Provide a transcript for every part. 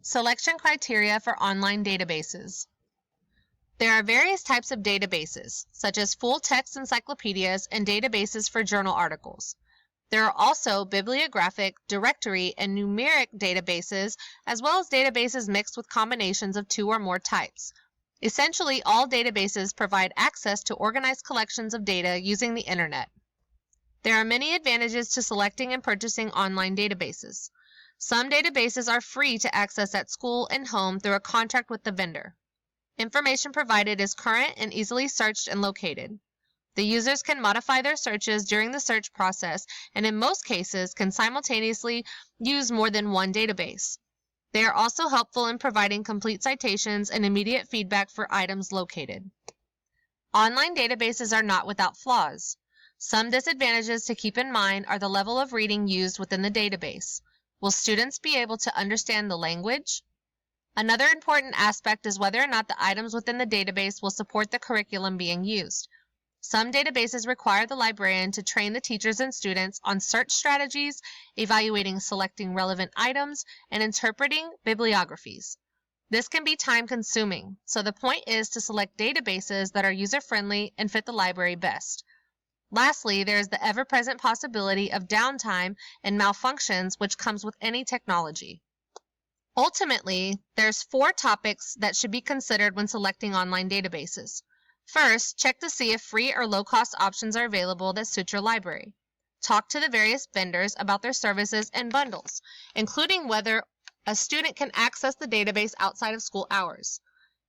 Selection criteria for online databases. There are various types of databases, such as full-text encyclopedias and databases for journal articles. There are also bibliographic, directory, and numeric databases, as well as databases mixed with combinations of two or more types. Essentially, all databases provide access to organized collections of data using the internet. There are many advantages to selecting and purchasing online databases. Some databases are free to access at school and home through a contract with the vendor. Information provided is current and easily searched and located. The users can modify their searches during the search process and in most cases can simultaneously use more than one database. They are also helpful in providing complete citations and immediate feedback for items located. Online databases are not without flaws. Some disadvantages to keep in mind are the level of reading used within the database. Will students be able to understand the language? Another important aspect is whether or not the items within the database will support the curriculum being used. Some databases require the librarian to train the teachers and students on search strategies, evaluating selecting relevant items, and interpreting bibliographies. This can be time-consuming, so the point is to select databases that are user-friendly and fit the library best. Lastly, there is the ever-present possibility of downtime and malfunctions which comes with any technology. Ultimately, there's 4 topics that should be considered when selecting online databases. First, check to see if free or low-cost options are available that suit your library. Talk to the various vendors about their services and bundles, including whether a student can access the database outside of school hours.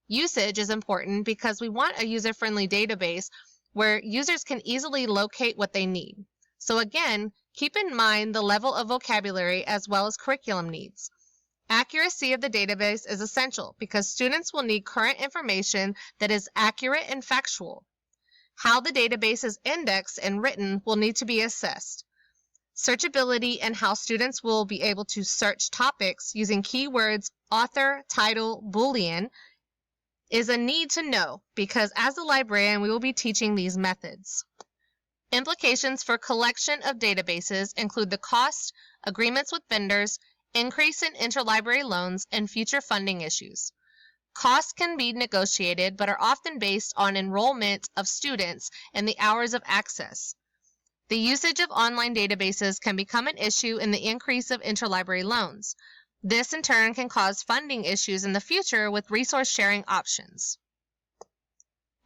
Usage is important because we want a user-friendly database where users can easily locate what they need. So again, keep in mind the level of vocabulary as well as curriculum needs. Accuracy of the database is essential because students will need current information that is accurate and factual. How the database is indexed and written will need to be assessed. Searchability and how students will be able to search topics using keywords author, title, Boolean is a need to know because as a librarian we will be teaching these methods. Implications for collection of databases include the cost, agreements with vendors, increase in interlibrary loans, and future funding issues. Costs can be negotiated but are often based on enrollment of students and the hours of access. The usage of online databases can become an issue in the increase of interlibrary loans. This in turn can cause funding issues in the future with resource sharing options.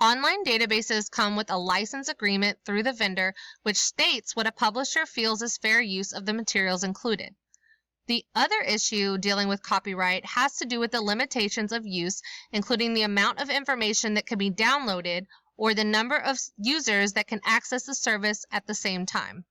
Online databases come with a license agreement through the vendor which states what a publisher feels is fair use of the materials included. The other issue dealing with copyright has to do with the limitations of use, including the amount of information that can be downloaded or the number of users that can access the service at the same time.